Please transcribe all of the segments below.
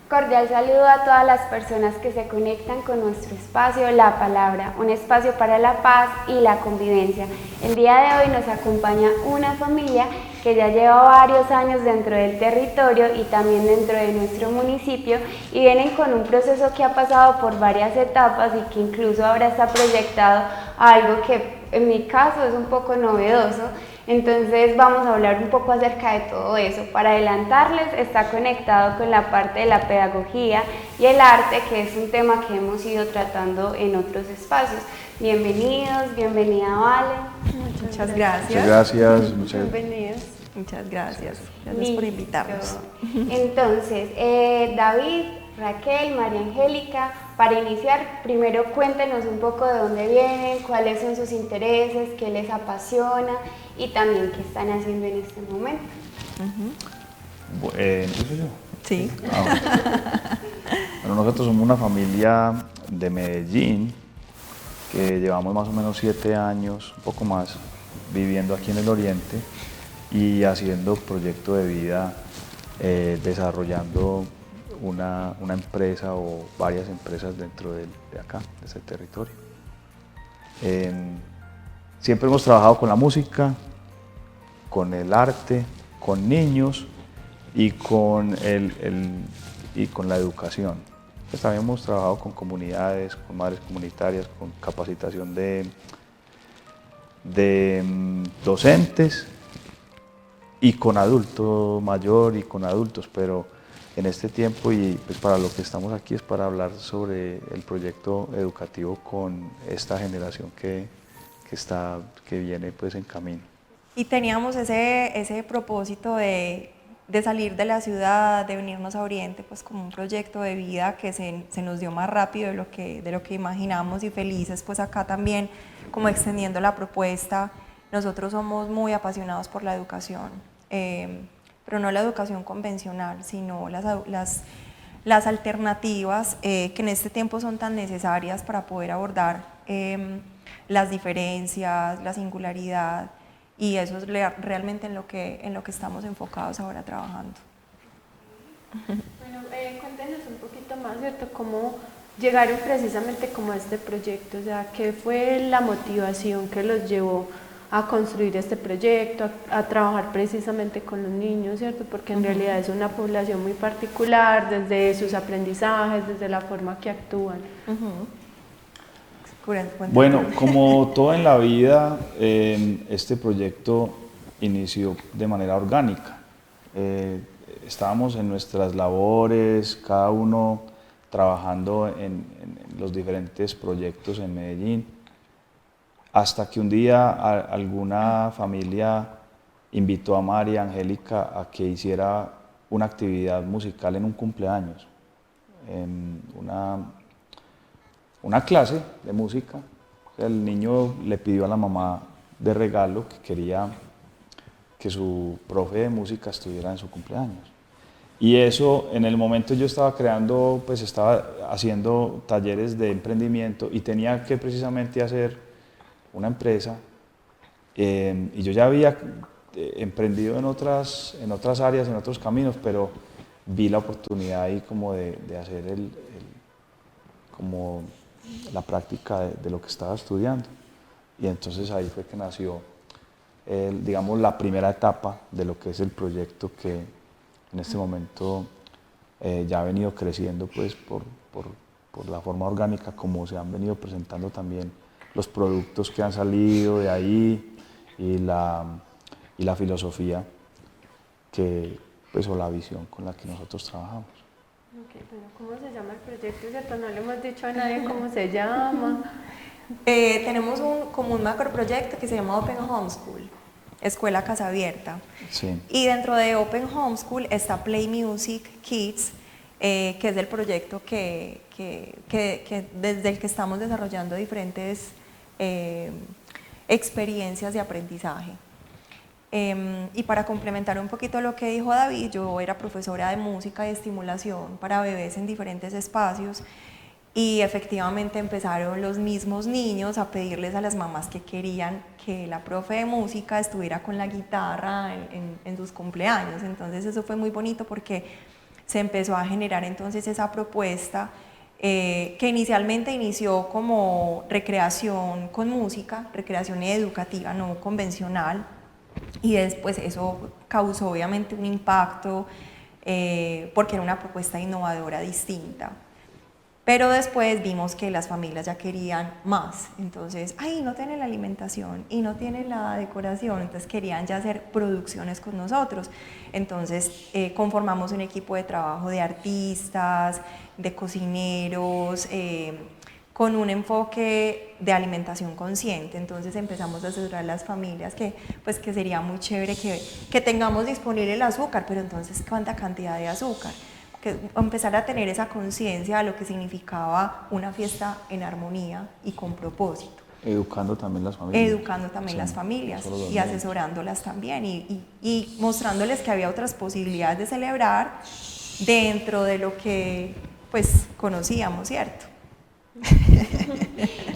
Cordial saludo a todas las personas que se conectan con nuestro espacio La Palabra, un espacio para la paz y la convivencia. El día de hoy nos acompaña una familia que ya lleva varios años dentro del territorio y también dentro de nuestro municipio y vienen con un proceso que ha pasado por varias etapas y que incluso ahora está proyectado a algo que en mi caso es un poco novedoso. Entonces vamos a hablar un poco acerca de todo eso. Para adelantarles, está conectado con la parte de la pedagogía y el arte, que es un tema que hemos ido tratando en otros espacios. Bienvenidos, bienvenida Vale. Muchas gracias. Muchas gracias. Bienvenidos. Muchas gracias. Gracias por invitarnos. Entonces, David, Raquel, María Angélica, para iniciar, primero cuéntenos un poco de dónde vienen, cuáles son sus intereses, qué les apasiona y también qué están haciendo en este momento. ¿Empiezo yo? Sí. Bueno, nosotros somos una familia de Medellín que llevamos más o menos 7 años, un poco más, viviendo aquí en el Oriente y haciendo proyecto de vida, desarrollando una empresa o varias empresas dentro de acá, de ese territorio. Siempre hemos trabajado con la música, con el arte, con niños y con la educación. Pues también hemos trabajado con comunidades, con madres comunitarias, con capacitación de docentes y con adulto mayor y con adultos, pero en este tiempo y pues para lo que estamos aquí es para hablar sobre el proyecto educativo con esta generación que viene pues en camino. Y teníamos ese propósito de salir de la ciudad, de venirnos a Oriente, pues como un proyecto de vida que se nos dio más rápido de lo que imaginamos y felices pues acá también, como extendiendo la propuesta. Nosotros somos muy apasionados por la educación, pero no la educación convencional, sino las alternativas que en este tiempo son tan necesarias para poder abordar las diferencias, la singularidad, y eso es realmente en lo que estamos enfocados ahora trabajando. Bueno, cuéntenos un poquito más, ¿cierto? ¿Cómo llegaron precisamente como a este proyecto? O sea, ¿qué fue la motivación que los llevó a construir este proyecto, a trabajar precisamente con los niños, ¿cierto? Porque en realidad es una población muy particular, desde sus aprendizajes, desde la forma que actúan. Bueno, como todo en la vida, este proyecto inició de manera orgánica. Estábamos en nuestras labores, cada uno trabajando en los diferentes proyectos en Medellín, hasta que un día alguna familia invitó a María Angélica a que hiciera una actividad musical en un cumpleaños, una clase de música. El niño le pidió a la mamá de regalo que quería que su profe de música estuviera en su cumpleaños. Y eso, en el momento yo estaba creando, pues estaba haciendo talleres de emprendimiento y tenía que precisamente hacer una empresa, y yo ya había emprendido en otras áreas, en otros caminos, pero vi la oportunidad ahí como de hacer como la práctica de lo que estaba estudiando. Y entonces ahí fue que nació, digamos, la primera etapa de lo que es el proyecto que en este momento ya ha venido creciendo pues por la forma orgánica como se han venido presentando también los productos que han salido de ahí y la filosofía pues, o la visión con la que nosotros trabajamos. Okay, bueno, ¿cómo se llama el proyecto? ¿Cierto? No le hemos dicho a nadie cómo se llama. Tenemos como un macroproyecto que se llama Open Homeschool, Escuela Casa Abierta. Sí. Y dentro de Open Homeschool está Play Music Kids, que es el proyecto que desde el que estamos desarrollando diferentes experiencias de aprendizaje. Y para complementar un poquito lo que dijo David, yo era profesora de música y estimulación para bebés en diferentes espacios y efectivamente empezaron los mismos niños a pedirles a las mamás que querían que la profe de música estuviera con la guitarra en sus cumpleaños. Entonces eso fue muy bonito porque se empezó a generar entonces esa propuesta que inicialmente inició como recreación con música, recreación educativa no convencional, y después eso causó obviamente un impacto porque era una propuesta innovadora distinta. Pero después vimos que las familias ya querían más, entonces, ay, no tienen la alimentación y no tienen la decoración, entonces querían ya hacer producciones con nosotros. Entonces conformamos un equipo de trabajo de artistas, de cocineros, con un enfoque de alimentación consciente. Entonces empezamos a asesorar a las familias que sería muy chévere que tengamos disponible el azúcar, pero entonces ¿cuánta cantidad de azúcar? Que empezar a tener esa conciencia de lo que significaba una fiesta en armonía y con propósito. Educando también las familias. Educando también las familias y asesorándolas también y mostrándoles que había otras posibilidades de celebrar dentro de lo que pues conocíamos, ¿cierto?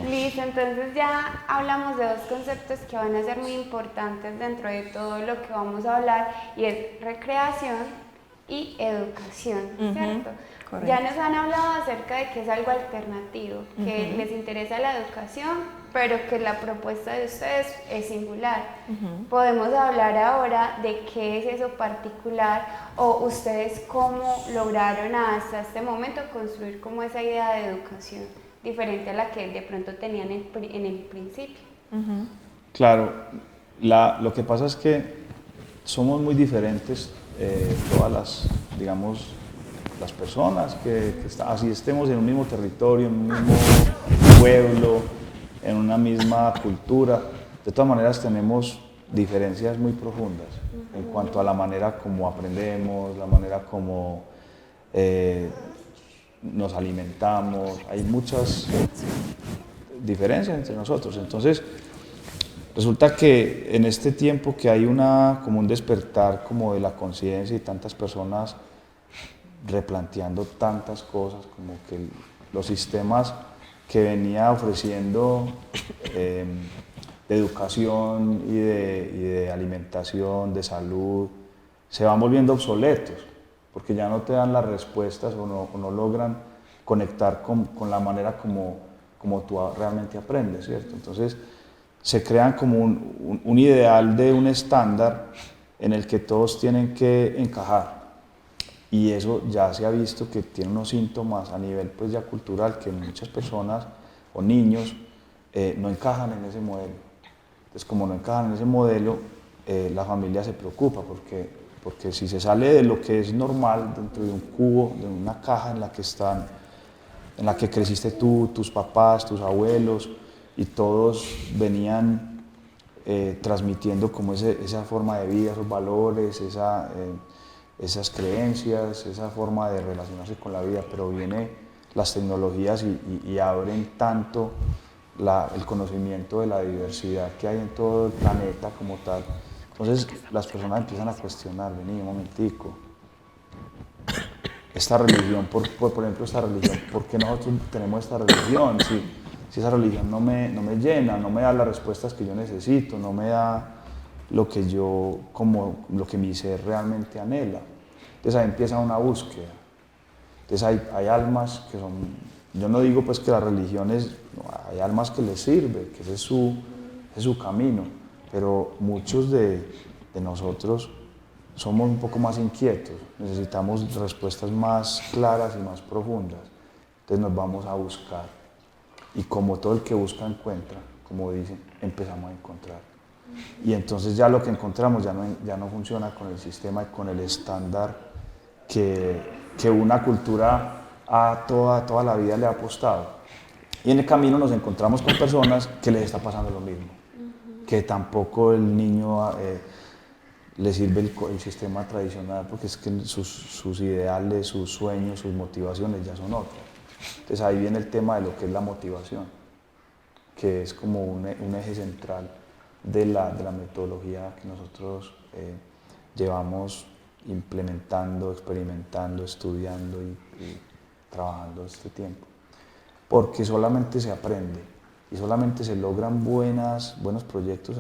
Listo, entonces ya hablamos de dos conceptos que van a ser muy importantes dentro de todo lo que vamos a hablar, y es recreación y educación, ¿cierto? Correcto. Ya nos han hablado acerca de que es algo alternativo, que les interesa la educación, pero que la propuesta de ustedes es singular. Podemos hablar ahora de qué es eso particular, o ustedes cómo lograron hasta este momento construir como esa idea de educación diferente a la que de pronto tenían en el principio. Claro, lo que pasa es que somos muy diferentes, todas las, digamos, las personas así estemos en un mismo territorio, en un mismo pueblo, en una misma cultura, de todas maneras tenemos diferencias muy profundas en cuanto a la manera como aprendemos, la manera como nos alimentamos. Hay muchas diferencias entre nosotros. Entonces, resulta que en este tiempo que hay como un despertar como de la conciencia y tantas personas replanteando tantas cosas, como que los sistemas que venía ofreciendo de educación y de alimentación, de salud, se van volviendo obsoletos, porque ya no te dan las respuestas o no logran conectar con la manera como tú realmente aprendes, ¿cierto? Entonces se crean como un ideal de un estándar en el que todos tienen que encajar, y eso ya se ha visto que tiene unos síntomas a nivel pues ya cultural, que muchas personas o niños no encajan en ese modelo. Entonces, como no encajan en ese modelo, la familia se preocupa porque si se sale de lo que es normal dentro de un cubo, de una caja en la que creciste tú, tus papás, tus abuelos, y todos venían transmitiendo como esa forma de vida, esos valores, esas creencias, esa forma de relacionarse con la vida, pero vienen las tecnologías y abren tanto el conocimiento de la diversidad que hay en todo el planeta como tal. Entonces las personas empiezan a cuestionar, vení un momentico, esta religión, por ejemplo esta religión, ¿por qué nosotros tenemos esta religión? Si esa religión no me llena, no me da las respuestas que yo necesito, no me da lo que mi ser realmente anhela. Entonces ahí empieza una búsqueda. Entonces hay almas que son, yo no digo pues que las religiones, no, hay almas que les sirve, que ese es su camino, pero muchos de nosotros somos un poco más inquietos, necesitamos respuestas más claras y más profundas. Entonces nos vamos a buscar, y como todo el que busca encuentra, como dicen, empezamos a encontrar. Y entonces ya lo que encontramos ya no funciona con el sistema y con el estándar que una cultura a toda la vida le ha apostado. Y en el camino nos encontramos con personas que les está pasando lo mismo, que tampoco el niño le sirve el sistema tradicional, porque es que sus ideales, sus sueños, sus motivaciones ya son otras. Entonces ahí viene el tema de lo que es la motivación, que es como un eje central de la metodología que nosotros llevamos implementando, experimentando, estudiando y trabajando este tiempo. Porque solamente se aprende y solamente se logran buenos proyectos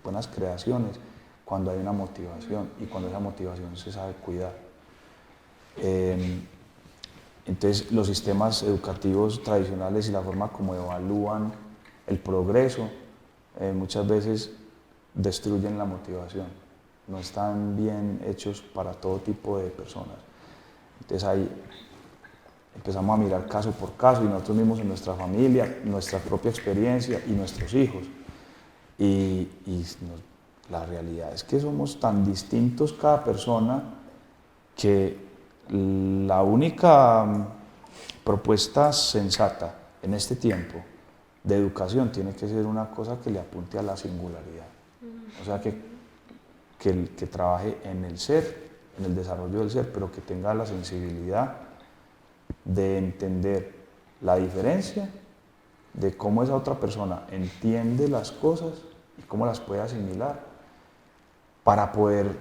buenas creaciones cuando hay una motivación, y cuando esa motivación se sabe cuidar. Entonces los sistemas educativos tradicionales y la forma como evalúan el progreso muchas veces destruyen la motivación, no están bien hechos para todo tipo de personas. Entonces ahí empezamos a mirar caso por caso y nosotros mismos en nuestra familia, nuestra propia experiencia y nuestros hijos. La realidad es que somos tan distintos cada persona que la única propuesta sensata en este tiempo de educación tiene que ser una cosa que le apunte a la singularidad. O sea, que trabaje en el ser, en el desarrollo del ser, pero que tenga la sensibilidad de entender la diferencia de cómo esa otra persona entiende las cosas y cómo las puede asimilar para poder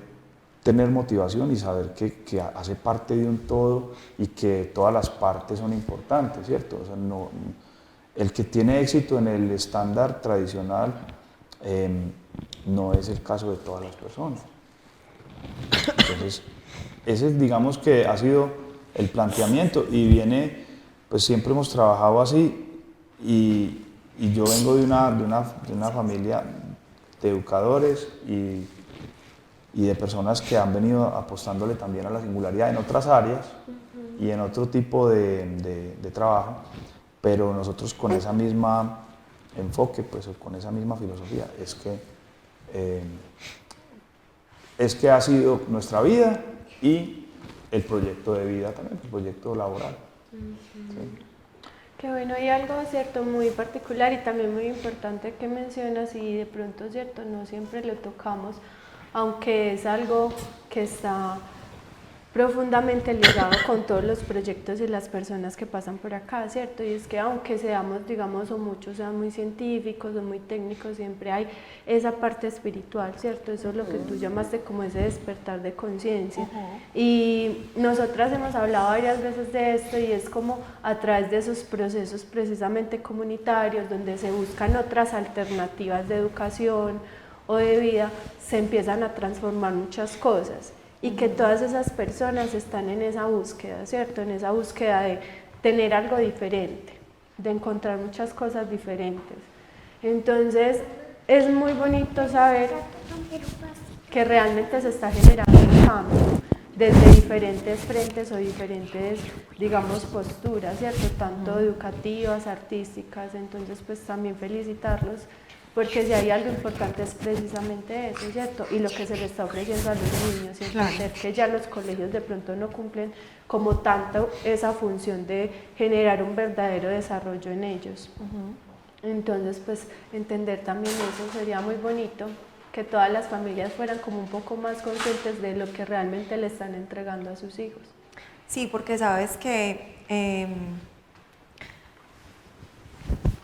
tener motivación y saber que hace parte de un todo y que todas las partes son importantes, ¿cierto? O sea, no, el que tiene éxito en el estándar tradicional no es el caso de todas las personas. Entonces, ese digamos que ha sido el planteamiento y viene, pues siempre hemos trabajado así y yo vengo de una familia de educadores y de personas que han venido apostándole también a la singularidad en otras áreas y en otro tipo de trabajo, pero nosotros con esa misma enfoque, pues con esa misma filosofía, es que ha sido nuestra vida y el proyecto de vida también, el proyecto laboral. ¿Sí? Qué bueno, hay algo cierto muy particular y también muy importante que mencionas y de pronto cierto, no siempre lo tocamos, aunque es algo que está profundamente ligado con todos los proyectos y las personas que pasan por acá, ¿cierto? Y es que aunque seamos, digamos, o muchos sean muy científicos o muy técnicos, siempre hay esa parte espiritual, ¿cierto? Eso es lo que tú llamaste como ese despertar de conciencia. Y nosotras hemos hablado varias veces de esto y es como a través de esos procesos precisamente comunitarios donde se buscan otras alternativas de educación o de vida, se empiezan a transformar muchas cosas. Y que todas esas personas están en esa búsqueda, ¿cierto? En esa búsqueda de tener algo diferente, de encontrar muchas cosas diferentes. Entonces, es muy bonito saber que realmente se está generando un cambio desde diferentes frentes o diferentes, digamos, posturas, ¿cierto? Tanto educativas, artísticas. Entonces, pues también felicitarlos. Porque si hay algo importante es precisamente eso, ¿cierto? Y lo que se le está ofreciendo a los niños, y entender que ya los colegios de pronto no cumplen como tanto esa función de generar un verdadero desarrollo en ellos. Entonces, pues entender también eso sería muy bonito, que todas las familias fueran como un poco más conscientes de lo que realmente le están entregando a sus hijos. Sí, porque sabes que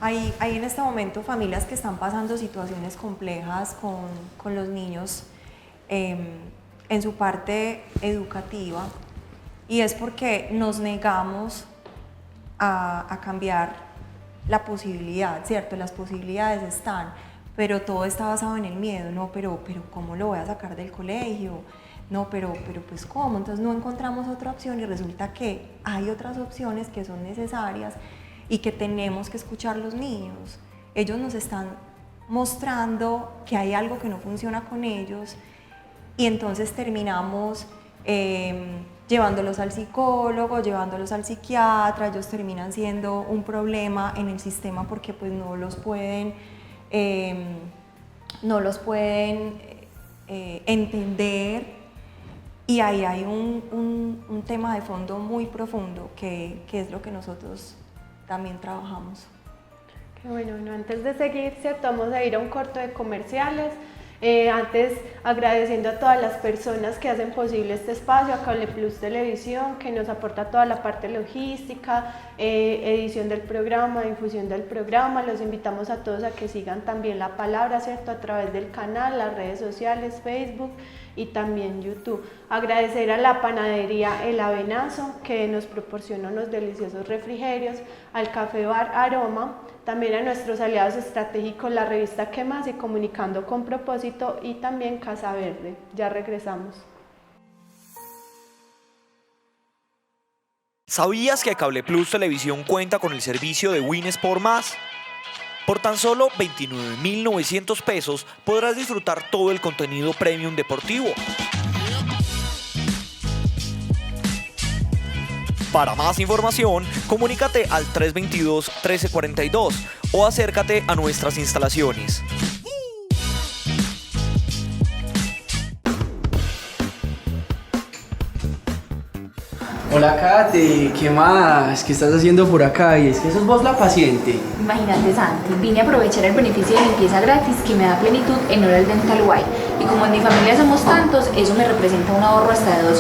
hay en este momento familias que están pasando situaciones complejas con los niños en su parte educativa y es porque nos negamos a cambiar la posibilidad, ¿cierto? Las posibilidades están, pero todo está basado en el miedo, ¿no? Pero ¿cómo lo voy a sacar del colegio? No, pero pues ¿cómo? Entonces no encontramos otra opción y resulta que hay otras opciones que son necesarias y que tenemos que escuchar los niños. Ellos nos están mostrando que hay algo que no funciona con ellos y entonces terminamos llevándolos al psicólogo, llevándolos al psiquiatra, ellos terminan siendo un problema en el sistema porque pues no los pueden entender y ahí hay un tema de fondo muy profundo que es lo que nosotros también trabajamos. Qué bueno, antes de seguir, ¿cierto? Vamos a ir a un corto de comerciales. Antes agradeciendo a todas las personas que hacen posible este espacio, a Cable Plus Televisión, que nos aporta toda la parte logística, edición del programa, difusión del programa. Los invitamos a todos a que sigan también La Palabra, ¿cierto? A través del canal, las redes sociales, Facebook y también YouTube. Agradecer a la panadería El Avenazo, que nos proporciona unos deliciosos refrigerios, al Café Bar Aroma, también a nuestros aliados estratégicos, la revista ¿Qué más? Y Comunicando con Propósito, y también Casa Verde. Ya regresamos. ¿Sabías que Cable Plus Televisión cuenta con el servicio de Win Sport Más? Por tan solo 29.900 pesos podrás disfrutar todo el contenido premium deportivo. Para más información, comunícate al 322-1342 o acércate a nuestras instalaciones. Hola Kate, ¿qué más? ¿Qué estás haciendo por acá? Y es que sos vos la paciente. Imagínate, Santi, vine a aprovechar el beneficio de limpieza gratis que me da Plenitud en Oral Dental White. Y como en mi familia somos tantos, eso me representa un ahorro hasta de 200.000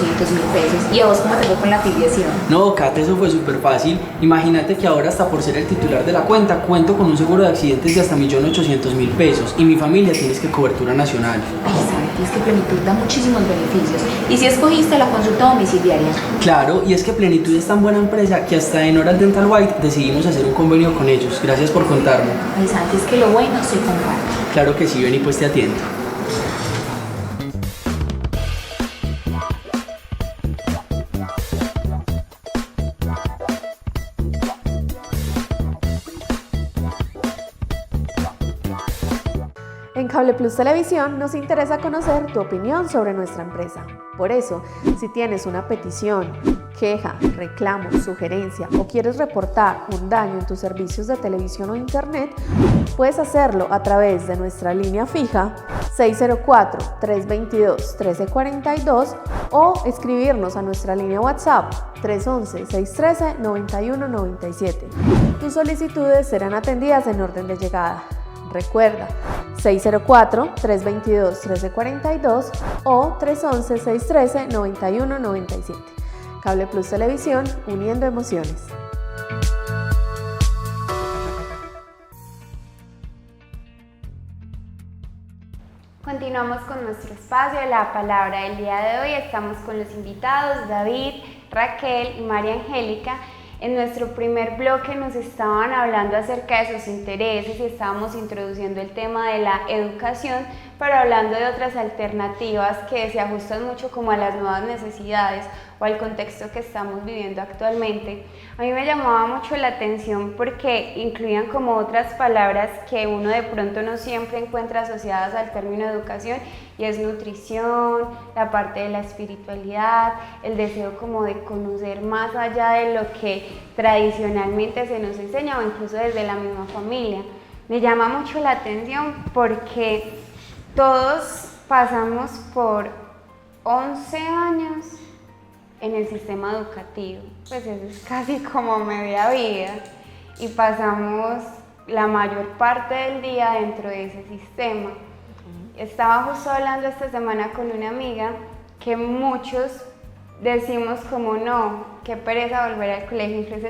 pesos. ¿Y a vos cómo te fue con la afiliación? No, Kate, eso fue súper fácil. Imagínate que ahora hasta por ser el titular de la cuenta, cuento con un seguro de accidentes de hasta 1.800.000 pesos. Y mi familia tienes que cobertura nacional. Ay, Santi, es que Plenitud da muchísimos beneficios. ¿Y si escogiste la consulta domiciliaria? Claro, y es que Plenitud es tan buena empresa que hasta en Oral Dental White decidimos hacer un convenio con ellos. Gracias por contarme. Ay, Santi, es que lo bueno se comparte. Claro que sí, ven y pues te atiendo. En Cable Plus Televisión nos interesa conocer tu opinión sobre nuestra empresa. Por eso, si tienes una petición, queja, reclamo, sugerencia o quieres reportar un daño en tus servicios de televisión o internet, puedes hacerlo a través de nuestra línea fija 604-322-1342 o escribirnos a nuestra línea WhatsApp 311-613-9197. Tus solicitudes serán atendidas en orden de llegada. Recuerda, 604-322-1342 o 311-613-9197. Cable Plus Televisión, uniendo emociones. Continuamos con nuestro espacio, la palabra del día de hoy. Estamos con los invitados David, Raquel y María Angélica. En nuestro primer bloque nos estaban hablando acerca de sus intereses y estábamos introduciendo el tema de la educación, pero hablando de otras alternativas que se ajustan mucho como a las nuevas necesidades o al contexto que estamos viviendo actualmente. A mí me llamaba mucho la atención porque incluían como otras palabras que uno de pronto no siempre encuentra asociadas al término educación, y es nutrición, la parte de la espiritualidad, el deseo como de conocer más allá de lo que tradicionalmente se nos enseña o incluso desde la misma familia. Me llama mucho la atención porque todos pasamos por 11 años en el sistema educativo, pues eso es casi como media vida, y pasamos la mayor parte del día dentro de ese sistema. Estaba justo hablando esta semana con una amiga que muchos decimos como no, qué pereza volver al colegio. Incluso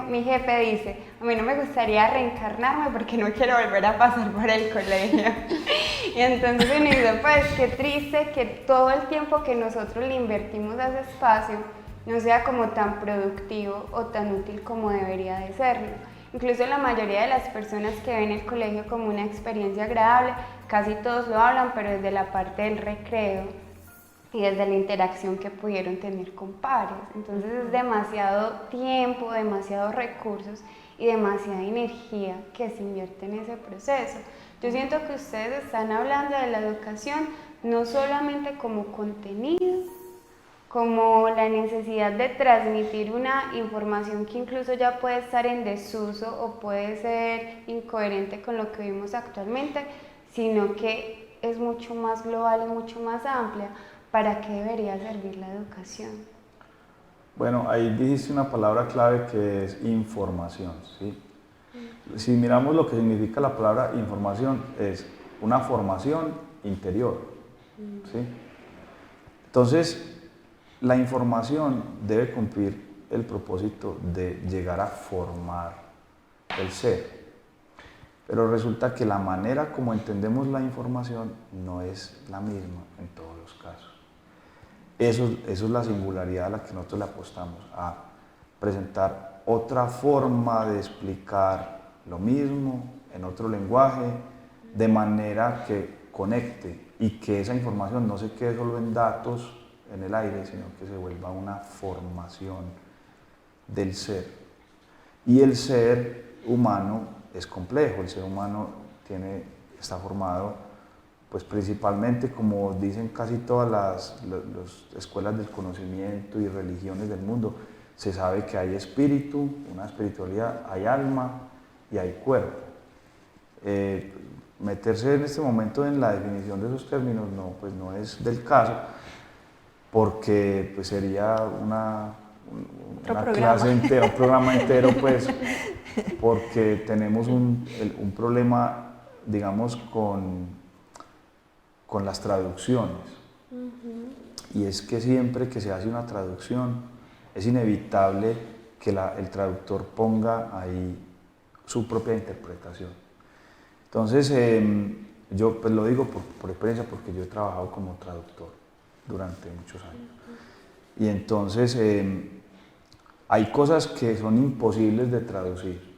mi jefe dice, a mí no me gustaría reencarnarme porque no quiero volver a pasar por el colegio. Y entonces uno dice, pues qué triste que todo el tiempo que nosotros le invertimos a ese espacio no sea como tan productivo o tan útil como debería de serlo. Incluso la mayoría de las personas que ven el colegio como una experiencia agradable, casi todos lo hablan, pero desde la parte del recreo y desde la interacción que pudieron tener con pares. Entonces es demasiado tiempo, demasiados recursos y demasiada energía que se invierte en ese proceso. Yo siento que ustedes están hablando de la educación no solamente como contenido, como la necesidad de transmitir una información que incluso ya puede estar en desuso o puede ser incoherente con lo que vimos actualmente, sino que es mucho más global y mucho más amplia. ¿Para qué debería servir la educación? Bueno, ahí dijiste una palabra clave que es información, ¿sí? Si miramos lo que significa la palabra información, es una formación interior, ¿sí? Entonces, la información debe cumplir el propósito de llegar a formar el ser. Pero resulta que la manera como entendemos la información no es la misma en todos los casos. Eso es la singularidad a la que nosotros le apostamos, a presentar otra forma de explicar lo mismo en otro lenguaje, de manera que conecte y que esa información no se quede solo en datos en el aire, sino que se vuelva una formación del ser. Y el ser humano es complejo, el ser humano está formado pues principalmente, como dicen casi todas las escuelas del conocimiento y religiones del mundo, se sabe que hay espíritu, una espiritualidad, hay alma y hay cuerpo. Meterse en este momento en la definición de esos términos pues no es del caso, porque pues sería una clase entera, un programa entero, pues, porque tenemos un problema, digamos, con las traducciones. Y es que siempre que se hace una traducción es inevitable que el traductor ponga ahí su propia interpretación. Entonces, yo pues lo digo por experiencia, porque yo he trabajado como traductor durante muchos años. Y entonces hay cosas que son imposibles de traducir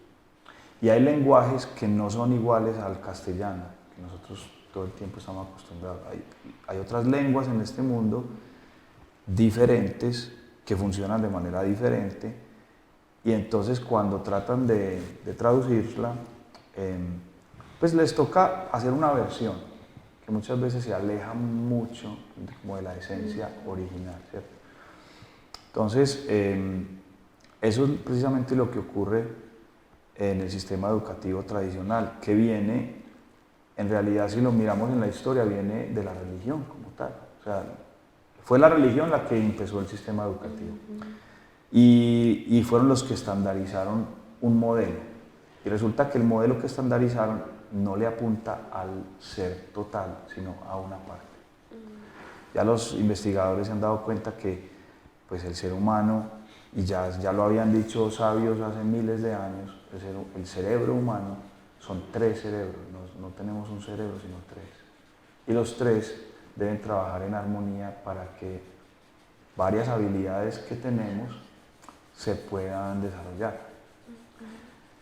y hay lenguajes que no son iguales al castellano, que nosotros todo el tiempo estamos acostumbrados. Hay otras lenguas en este mundo diferentes que funcionan de manera diferente, y entonces cuando tratan de traducirla, pues les toca hacer una versión que muchas veces se aleja mucho como de la esencia original, ¿cierto? Entonces, eso es precisamente lo que ocurre en el sistema educativo tradicional, que viene, en realidad, si lo miramos en la historia, viene de la religión como tal. O sea, fue la religión la que empezó el sistema educativo. Y fueron los que estandarizaron un modelo. Y resulta que el modelo que estandarizaron no le apunta al ser total, sino a una parte. Ya los investigadores se han dado cuenta que pues, el ser humano, y ya lo habían dicho sabios hace miles de años, el cerebro humano son 3 cerebros, no tenemos un cerebro sino 3. Y los 3 deben trabajar en armonía para que varias habilidades que tenemos se puedan desarrollar.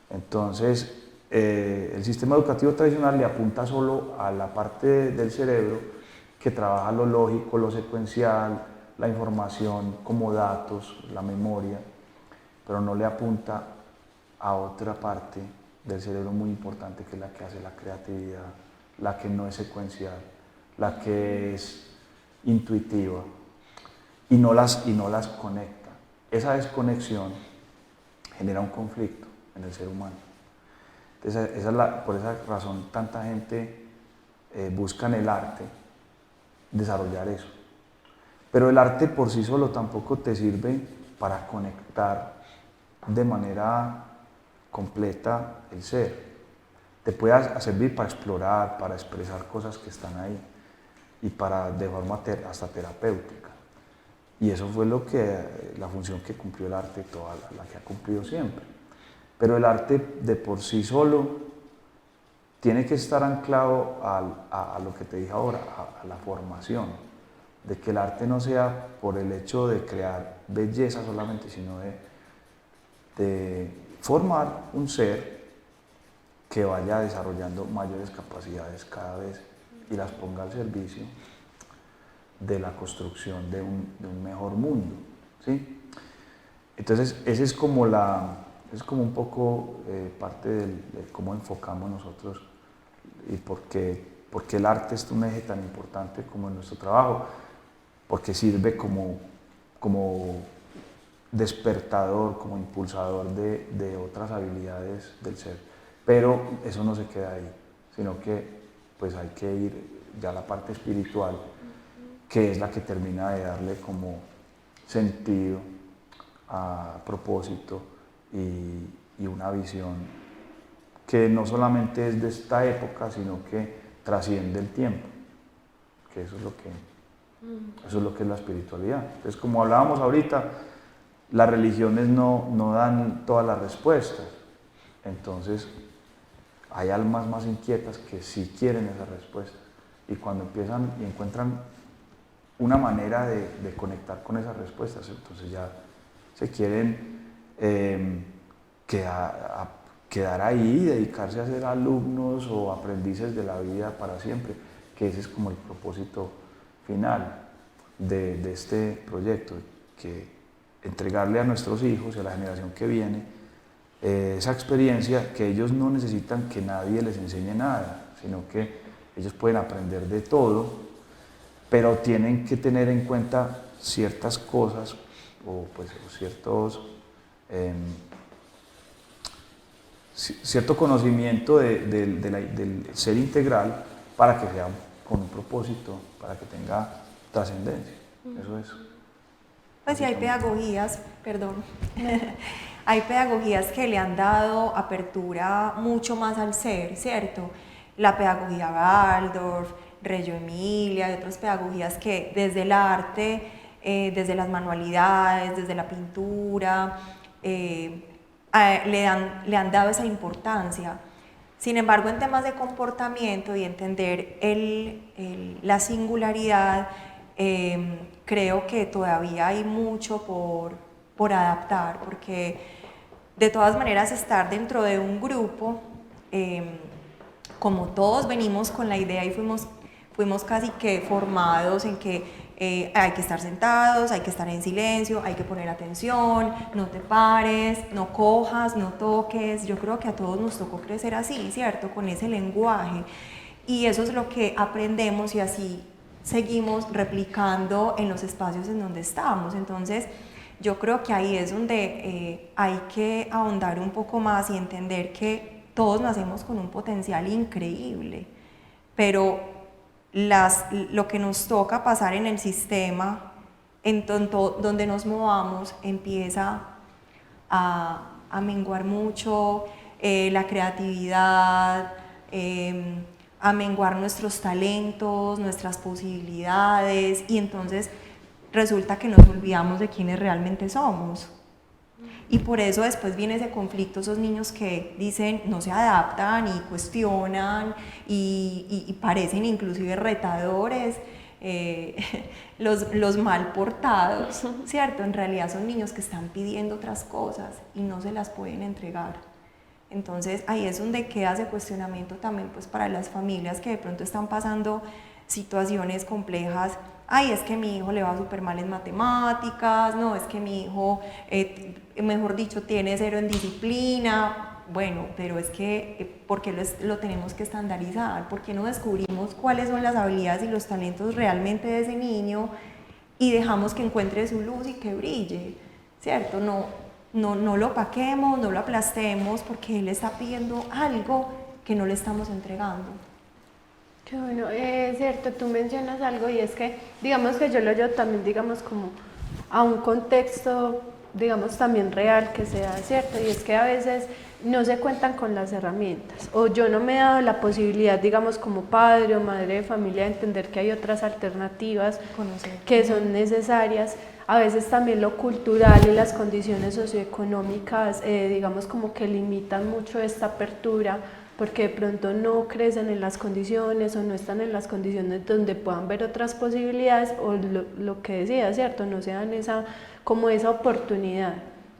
Entonces, el sistema educativo tradicional le apunta solo a la parte del cerebro que trabaja lo lógico, lo secuencial, la información como datos, la memoria, pero no le apunta a otra parte del cerebro muy importante, que es la que hace la creatividad, la que no es secuencial, la que es intuitiva, y no las conecta. Esa desconexión genera un conflicto en el ser humano. Entonces, por esa razón tanta gente busca en el arte desarrollar eso. Pero el arte por sí solo tampoco te sirve para conectar de manera completa el ser. Te puede servir para explorar, para expresar cosas que están ahí y de forma hasta terapéutica. Y eso fue la función que cumplió el arte, toda la que ha cumplido siempre. Pero el arte de por sí solo tiene que estar anclado a lo que te dije ahora, a la formación, de que el arte no sea por el hecho de crear belleza solamente, sino de formar un ser que vaya desarrollando mayores capacidades cada vez y las ponga al servicio de la construcción de un mejor mundo, ¿sí? Entonces, ese es como un poco parte de cómo enfocamos nosotros y por qué el arte es un eje tan importante como en nuestro trabajo, porque sirve como despertador, como impulsador de otras habilidades del ser. Pero eso no se queda ahí, sino que pues hay que ir ya a la parte espiritual, que es la que termina de darle como sentido, a propósito y una visión que no solamente es de esta época, sino que trasciende el tiempo, que eso es lo que es la espiritualidad. Entonces, como hablábamos ahorita, las religiones no dan todas las respuestas. Entonces, hay almas más inquietas que sí quieren esas respuestas. Y cuando empiezan y encuentran una manera de conectar con esas respuestas, entonces ya se quieren quedar ahí y dedicarse a ser alumnos o aprendices de la vida para siempre, que ese es como el propósito final de este proyecto, que entregarle a nuestros hijos y a la generación que viene esa experiencia que ellos no necesitan que nadie les enseñe nada, sino que ellos pueden aprender de todo, pero tienen que tener en cuenta ciertas cosas o ciertos cierto conocimiento del ser integral para que sea con un propósito, para que tenga trascendencia. Eso es. Pues sí, hay pedagogías, perdón, hay pedagogías que le han dado apertura mucho más al ser, ¿cierto? La pedagogía Waldorf, Reggio Emilia y otras pedagogías que desde el arte, desde las manualidades, desde la pintura, le han dado esa importancia. Sin embargo, en temas de comportamiento y entender la singularidad, creo que todavía hay mucho por adaptar, porque de todas maneras estar dentro de un grupo, como todos venimos con la idea y fuimos casi que formados en que hay que estar sentados, hay que estar en silencio, hay que poner atención, no te pares, no cojas, no toques. Yo creo que a todos nos tocó crecer así, ¿cierto? Con ese lenguaje. Y eso es lo que aprendemos y así seguimos replicando en los espacios en donde estamos. Entonces, yo creo que ahí es donde hay que ahondar un poco más y entender que todos nacemos con un potencial increíble, pero lo que nos toca pasar en el sistema, en donde nos movamos, empieza a menguar mucho la creatividad, a menguar nuestros talentos, nuestras posibilidades, y entonces resulta que nos olvidamos de quiénes realmente somos. Y por eso después viene ese conflicto, esos niños que dicen no se adaptan y cuestionan y parecen inclusive retadores, los mal portados, ¿cierto? En realidad son niños que están pidiendo otras cosas y no se las pueden entregar. Entonces ahí es donde queda ese cuestionamiento también pues para las familias que de pronto están pasando situaciones complejas. Ay, es que mi hijo le va súper mal en matemáticas, no, es que mi hijo, mejor dicho, tiene 0 en disciplina. Bueno, pero es que, ¿por qué lo tenemos que estandarizar? ¿Por qué no descubrimos cuáles son las habilidades y los talentos realmente de ese niño y dejamos que encuentre su luz y que brille? ¿Cierto? No lo opaquemos, no lo aplastemos, porque él está pidiendo algo que no le estamos entregando. Qué bueno, es cierto, tú mencionas algo y es que, digamos que yo lo llevo también, digamos, como a un contexto, digamos, también real que sea cierto, y es que a veces no se cuentan con las herramientas, o yo no me he dado la posibilidad, digamos, como padre o madre de familia, de entender que hay otras alternativas que son necesarias. A veces también lo cultural y las condiciones socioeconómicas, digamos, como que limitan mucho esta apertura, porque de pronto no crecen en las condiciones o no están en las condiciones donde puedan ver otras posibilidades, o lo que decía, ¿cierto? No se dan esa oportunidad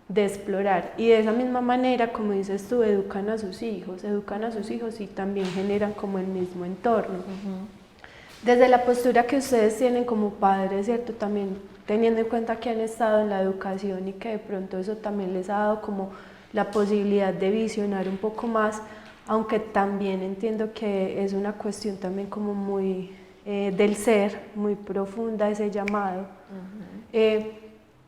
de explorar, y de esa misma manera, como dices tú, educan a sus hijos y también generan como el mismo entorno. Desde la postura que ustedes tienen como padres, ¿cierto? También teniendo en cuenta que han estado en la educación y que de pronto eso también les ha dado como la posibilidad de visionar un poco más, aunque también entiendo que es una cuestión también como muy del ser, muy profunda ese llamado.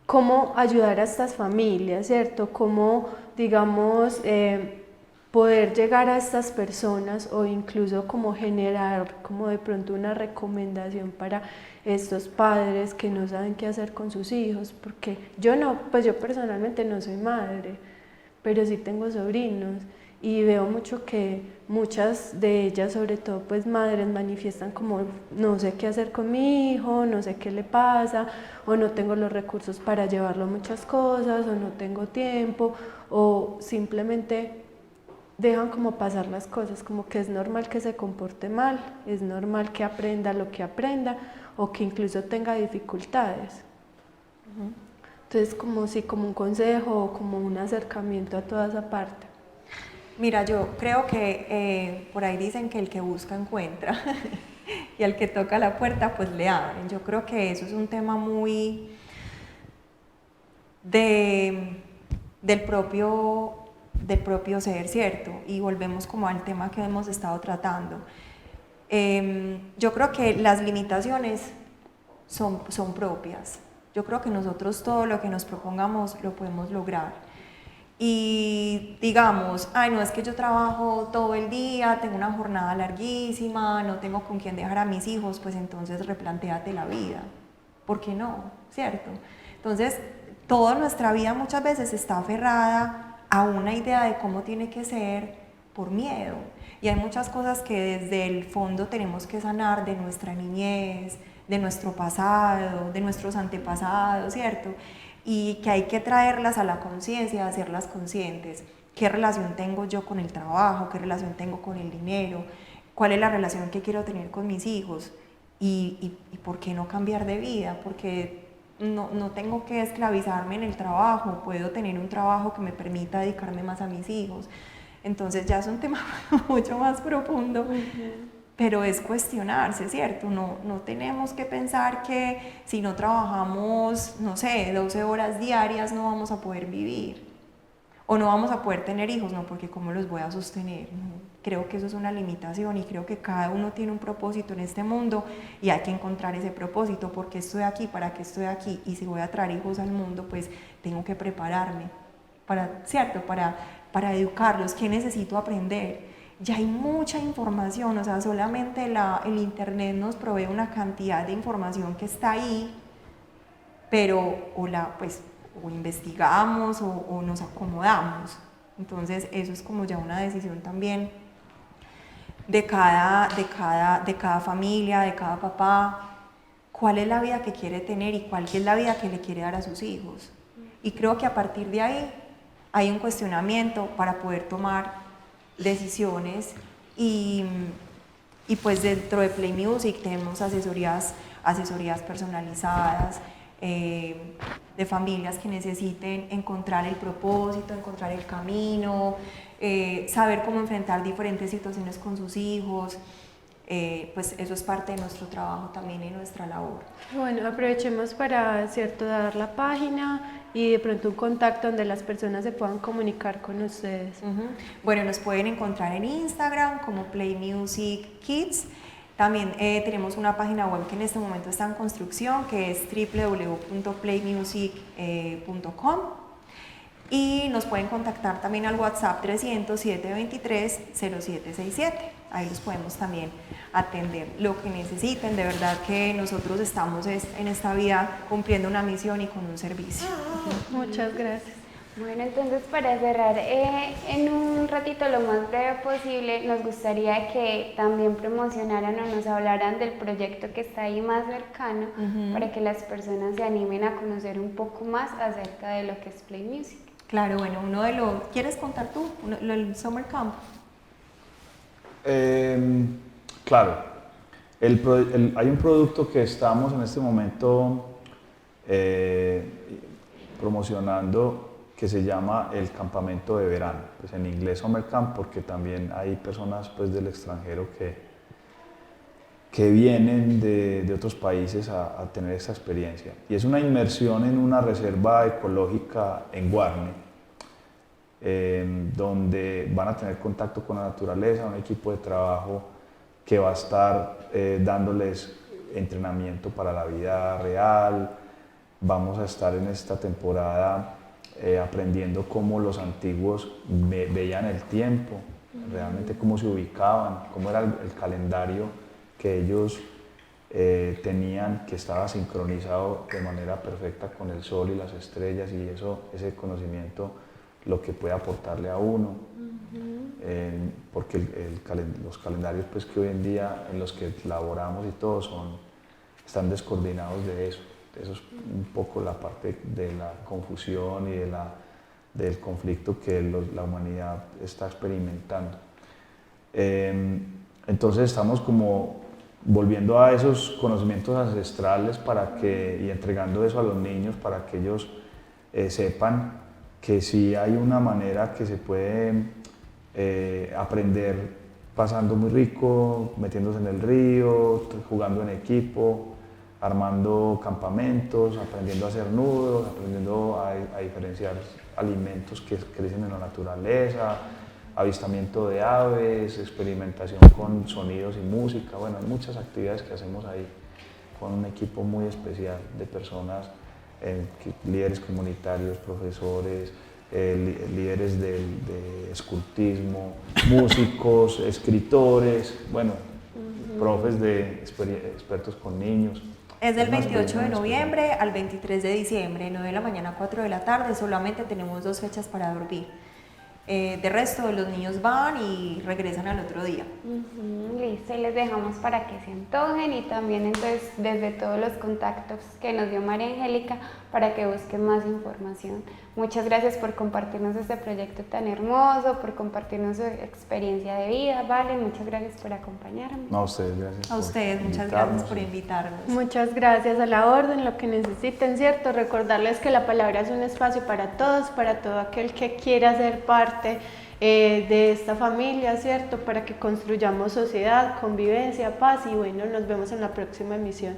¿Cómo ayudar a estas familias, cierto? ¿Cómo, digamos, poder llegar a estas personas, o incluso como generar como de pronto una recomendación para estos padres que no saben qué hacer con sus hijos? Porque yo personalmente no soy madre, pero sí tengo sobrinos, y veo mucho que muchas de ellas, sobre todo pues madres, manifiestan como no sé qué hacer con mi hijo, no sé qué le pasa, o no tengo los recursos para llevarlo a muchas cosas, o no tengo tiempo, o simplemente dejan como pasar las cosas, como que es normal que se comporte mal, es normal que aprenda lo que aprenda, o que incluso tenga dificultades. Entonces como un consejo o como un acercamiento a toda esa parte. Mira, yo creo que por ahí dicen que el que busca encuentra y al que toca la puerta pues le abren. Yo creo que eso es un tema muy del propio ser, ¿cierto? Y volvemos como al tema que hemos estado tratando. Yo creo que las limitaciones son propias. Yo creo que nosotros todo lo que nos propongamos lo podemos lograr. Y digamos, ay, no, es que yo trabajo todo el día, tengo una jornada larguísima, no tengo con quién dejar a mis hijos, pues entonces replantéate la vida. ¿Por qué no? ¿Cierto? Entonces, toda nuestra vida muchas veces está aferrada a una idea de cómo tiene que ser por miedo. Y hay muchas cosas que desde el fondo tenemos que sanar de nuestra niñez, de nuestro pasado, de nuestros antepasados, ¿cierto? Y que hay que traerlas a la conciencia, hacerlas conscientes. ¿Qué relación tengo yo con el trabajo? ¿Qué relación tengo con el dinero? ¿Cuál es la relación que quiero tener con mis hijos? ¿Y por qué no cambiar de vida? Porque no tengo que esclavizarme en el trabajo, puedo tener un trabajo que me permita dedicarme más a mis hijos. Entonces ya es un tema mucho más profundo. Pero es cuestionarse, ¿cierto? No tenemos que pensar que si no trabajamos, no sé, 12 horas diarias no vamos a poder vivir o no vamos a poder tener hijos, no, porque ¿cómo los voy a sostener? No, creo que eso es una limitación y creo que cada uno tiene un propósito en este mundo y hay que encontrar ese propósito. ¿Por qué estoy aquí? ¿Para qué estoy aquí? Y si voy a traer hijos al mundo, pues tengo que prepararme ¿cierto? Para educarlos. ¿Qué necesito aprender? Ya hay mucha información, o sea, solamente el internet nos provee una cantidad de información que está ahí, pero o investigamos o nos acomodamos. Entonces eso es como ya una decisión también de cada familia, de cada papá, cuál es la vida que quiere tener y cuál es la vida que le quiere dar a sus hijos. Y creo que a partir de ahí hay un cuestionamiento para poder tomar decisiones y pues dentro de Play Music tenemos asesorías personalizadas de familias que necesiten encontrar el propósito, encontrar el camino, saber cómo enfrentar diferentes situaciones con sus hijos. Pues eso es parte de nuestro trabajo también y nuestra labor. Bueno, aprovechemos para, ¿cierto?, dar la página y de pronto un contacto donde las personas se puedan comunicar con ustedes. Bueno, nos pueden encontrar en Instagram como Play Music Kids. También tenemos una página web que en este momento está en construcción, que es www.playmusic.com. Y nos pueden contactar también al WhatsApp 300-723-0767. Ahí los podemos también atender lo que necesiten. De verdad que nosotros estamos en esta vida cumpliendo una misión y con un servicio. Muchas gracias. Bueno, entonces para cerrar, en un ratito lo más breve posible, nos gustaría que también promocionaran o nos hablaran del proyecto que está ahí más cercano, para que las personas se animen a conocer un poco más acerca de lo que es Play Music. Claro, bueno, ¿quieres contar tú el Summer Camp? Claro, hay un producto que estamos en este momento promocionando que se llama el campamento de verano, pues en inglés Summer Camp, porque también hay personas pues del extranjero que vienen de otros países a tener esta experiencia. Y es una inmersión en una reserva ecológica en Guarne, donde van a tener contacto con la naturaleza, un equipo de trabajo que va a estar dándoles entrenamiento para la vida real. Vamos a estar en esta temporada aprendiendo cómo los antiguos veían el tiempo, realmente cómo se ubicaban, cómo era el calendario que ellos tenían, que estaba sincronizado de manera perfecta con el sol y las estrellas, y ese conocimiento lo que puede aportarle a uno, porque los calendarios pues, que hoy en día en los que laboramos y todo están descoordinados de eso. Eso es un poco la parte de la confusión y del conflicto que la humanidad está experimentando. Entonces estamos como volviendo a esos conocimientos ancestrales y entregando eso a los niños para que ellos sepan que sí hay una manera que se puede aprender pasando muy rico, metiéndose en el río, jugando en equipo, armando campamentos, aprendiendo a hacer nudos, aprendiendo a diferenciar alimentos que crecen en la naturaleza, avistamiento de aves, experimentación con sonidos y música. Bueno, hay muchas actividades que hacemos ahí con un equipo muy especial de personas, líderes comunitarios, profesores, líderes de escultismo, músicos, escritores, bueno, profes expertos con niños. Es del Una 28 de experiencia noviembre al 23 de diciembre, 9 de la mañana a 4 de la tarde, solamente tenemos 2 fechas para dormir. De resto, los niños van y regresan al otro día. Listo, y les dejamos para que se antojen y también entonces desde todos los contactos que nos dio María Angélica para que busquen más información. Muchas gracias por compartirnos este proyecto tan hermoso, por compartirnos su experiencia de vida, ¿vale? Muchas gracias por acompañarnos. No, a ustedes, gracias. A ustedes, muchas gracias por invitarnos. Muchas gracias, a la orden, lo que necesiten, ¿cierto? Recordarles que la palabra es un espacio para todos, para todo aquel que quiera ser parte de esta familia, ¿cierto? Para que construyamos sociedad, convivencia, paz y bueno, nos vemos en la próxima emisión.